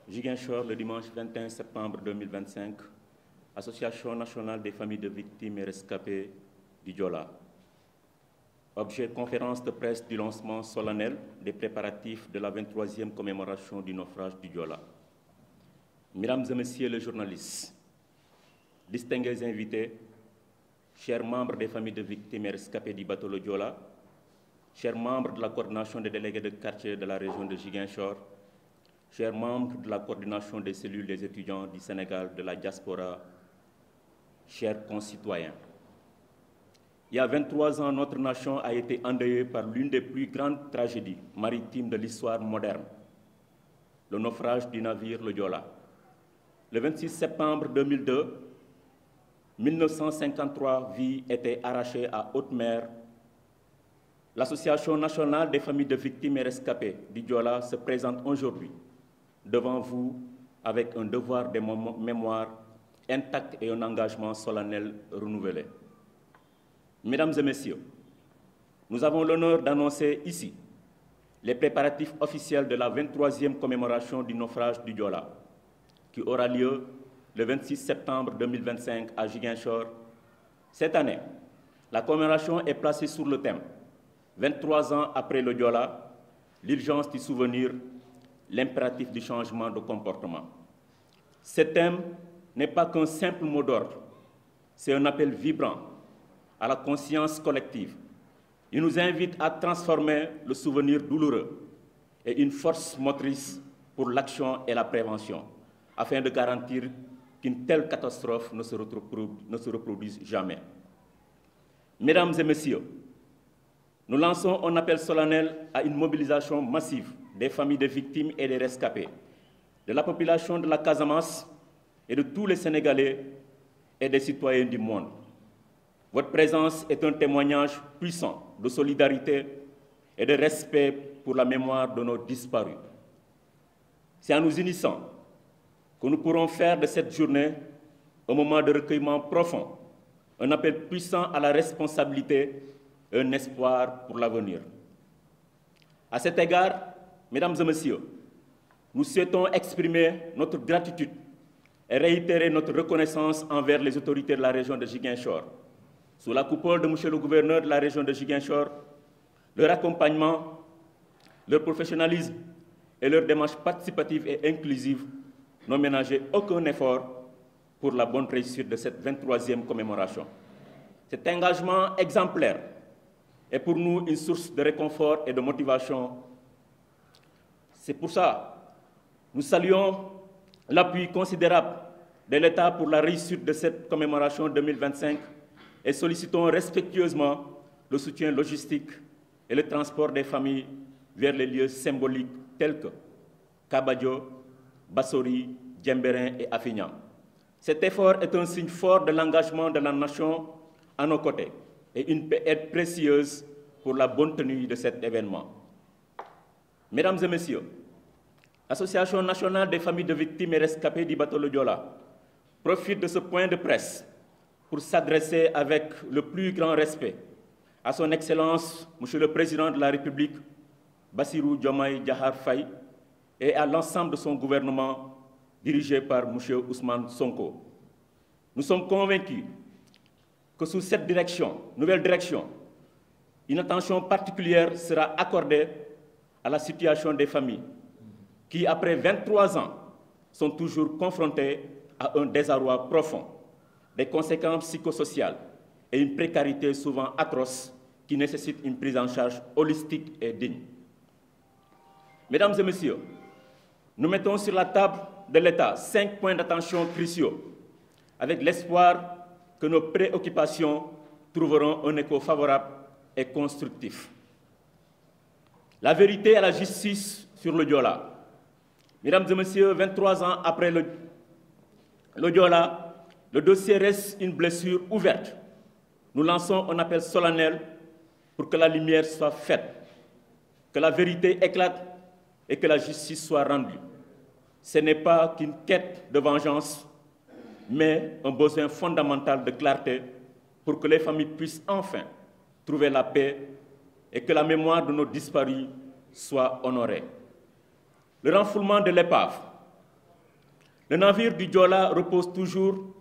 Ziguinchor, le dimanche 21 septembre 2025, Association nationale des familles de victimes et rescapés du Diola. Objet conférence de presse du lancement solennel des préparatifs de la 23e commémoration du naufrage du Diola. Mesdames et messieurs les journalistes, distingués invités, chers membres des familles de victimes et rescapés du bateau le Diola, chers membres de la coordination des délégués de quartier de la région de Ziguinchor, chers membres de la coordination des cellules des étudiants du Sénégal, de la diaspora, chers concitoyens. Il y a 23 ans, notre nation a été endeuillée par l'une des plus grandes tragédies maritimes de l'histoire moderne, le naufrage du navire le Diola. Le 26 septembre 2002, 1953 vies étaient arrachées à haute mer. L'Association nationale des familles de victimes et rescapés du Diola se présente aujourd'hui devant vous avec un devoir de mémoire intact et un engagement solennel renouvelé. Mesdames et messieurs, nous avons l'honneur d'annoncer ici les préparatifs officiels de la 23e commémoration du naufrage du Diola, qui aura lieu le 26 septembre 2025 à Ziguinchor. Cette année, la commémoration est placée sur le thème 23 ans après le Diola, l'urgence du souvenir, l'impératif du changement de comportement. Ce thème n'est pas qu'un simple mot d'ordre, c'est un appel vibrant à la conscience collective. Il nous invite à transformer le souvenir douloureux et une force motrice pour l'action et la prévention, afin de garantir qu'une telle catastrophe ne se reproduise jamais. Mesdames et messieurs, nous lançons un appel solennel à une mobilisation massive des familles de victimes et des rescapés, de la population de la Casamance et de tous les Sénégalais et des citoyens du monde. Votre présence est un témoignage puissant de solidarité et de respect pour la mémoire de nos disparus. C'est en nous unissant que nous pourrons faire de cette journée un moment de recueillement profond, un appel puissant à la responsabilité et un espoir pour l'avenir. À cet égard, mesdames et messieurs, nous souhaitons exprimer notre gratitude et réitérer notre reconnaissance envers les autorités de la région de Ziguinchor. Sous la coupole de M. le gouverneur de la région de Ziguinchor, leur accompagnement, leur professionnalisme et leur démarche participative et inclusive n'ont ménagé aucun effort pour la bonne réussite de cette 23e commémoration. Cet engagement exemplaire est pour nous une source de réconfort et de motivation. C'est pour ça que nous saluons l'appui considérable de l'État pour la réussite de cette commémoration 2025 et sollicitons respectueusement le soutien logistique et le transport des familles vers les lieux symboliques tels que Kabadio, Bassori, Djembérin et Afignan. Cet effort est un signe fort de l'engagement de la nation à nos côtés et une aide précieuse pour la bonne tenue de cet événement. Mesdames et messieurs, l'Association nationale des familles de victimes et rescapés du bateau le Diola profite de ce point de presse pour s'adresser avec le plus grand respect à son Excellence, Monsieur le Président de la République, Bassirou Diomaye Diakhar Faye, et à l'ensemble de son gouvernement dirigé par M. Ousmane Sonko. Nous sommes convaincus que sous cette nouvelle direction, une attention particulière sera accordée à la situation des familles qui, après 23 ans, sont toujours confrontées à un désarroi profond, des conséquences psychosociales et une précarité souvent atroce qui nécessite une prise en charge holistique et digne. Mesdames et messieurs, nous mettons sur la table de l'État 5 points d'attention cruciaux, avec l'espoir que nos préoccupations trouveront un écho favorable et constructif. La vérité et la justice sur le Diola. Mesdames et messieurs, 23 ans après le Diola, le dossier reste une blessure ouverte. Nous lançons un appel solennel pour que la lumière soit faite, que la vérité éclate et que la justice soit rendue. Ce n'est pas qu'une quête de vengeance, mais un besoin fondamental de clarté pour que les familles puissent enfin trouver la paix et que la mémoire de nos disparus soit honorée. Le renflouement de l'épave Le navire du Joola repose toujours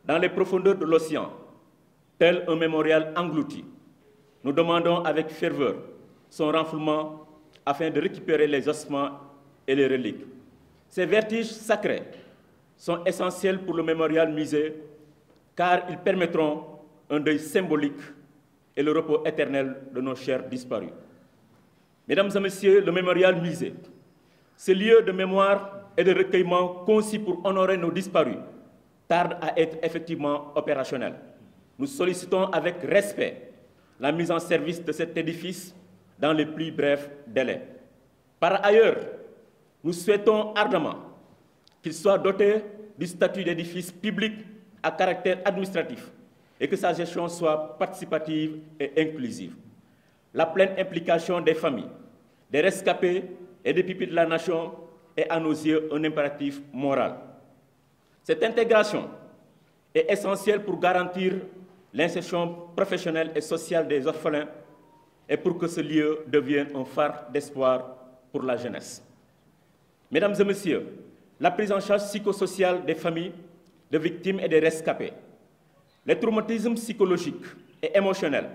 dans les profondeurs de l'océan, tel un mémorial englouti. Nous demandons avec ferveur son renflouement afin de récupérer les ossements et les reliques. Ces vertiges sacrés sont essentiels pour le mémorial musée car ils permettront un deuil symbolique et le repos éternel de nos chers disparus. Mesdames et messieurs, le mémorial musée, ce lieu de mémoire et de recueillement conçu pour honorer nos disparus, tarde à être effectivement opérationnel. Nous sollicitons avec respect la mise en service de cet édifice dans les plus brefs délais. Par ailleurs, nous souhaitons ardemment qu'il soit doté du statut d'édifice public à caractère administratif et que sa gestion soit participative et inclusive. La pleine implication des familles, des rescapés et des pupilles de la nation est à nos yeux un impératif moral. Cette intégration est essentielle pour garantir l'insertion professionnelle et sociale des orphelins et pour que ce lieu devienne un phare d'espoir pour la jeunesse. Mesdames et messieurs, la prise en charge psychosociale des familles de victimes et des rescapés, les traumatismes psychologiques et émotionnels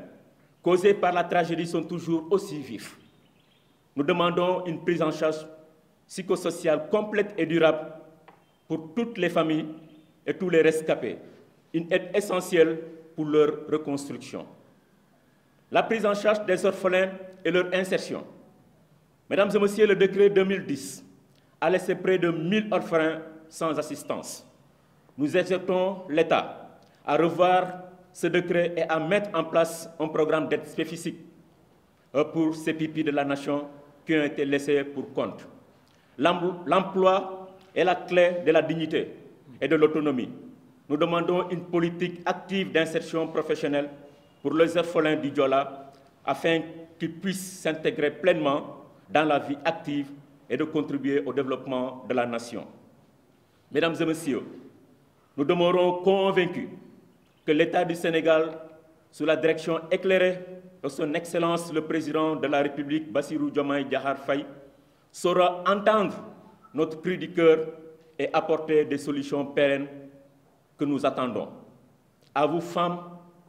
causés par la tragédie sont toujours aussi vifs. Nous demandons une prise en charge psychosociale complète et durable pour toutes les familles et tous les rescapés, une aide essentielle pour leur reconstruction. La prise en charge des orphelins et leur insertion. Mesdames et messieurs, le décret 2010 a laissé près de 1000 orphelins sans assistance. Nous exhortons l'État à revoir ce décret et à mettre en place un programme d'aide spécifique pour ces pupilles de la nation qui ont été laissés pour compte. L'emploi est la clé de la dignité et de l'autonomie. Nous demandons une politique active d'insertion professionnelle pour les orphelins du Joola afin qu'ils puissent s'intégrer pleinement dans la vie active et de contribuer au développement de la nation. Mesdames et messieurs, nous demeurons convaincus que l'État du Sénégal, sous la direction éclairée de son Excellence le Président de la République, Bassirou Diomaye Diakhar Faye, saura entendre notre cri du cœur et apporter des solutions pérennes que nous attendons. À vous, femmes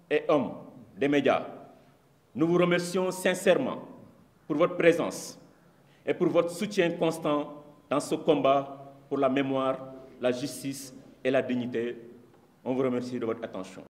et hommes des médias, nous vous remercions sincèrement pour votre présence et pour votre soutien constant dans ce combat pour la mémoire, la justice et la dignité. On vous remercie de votre attention.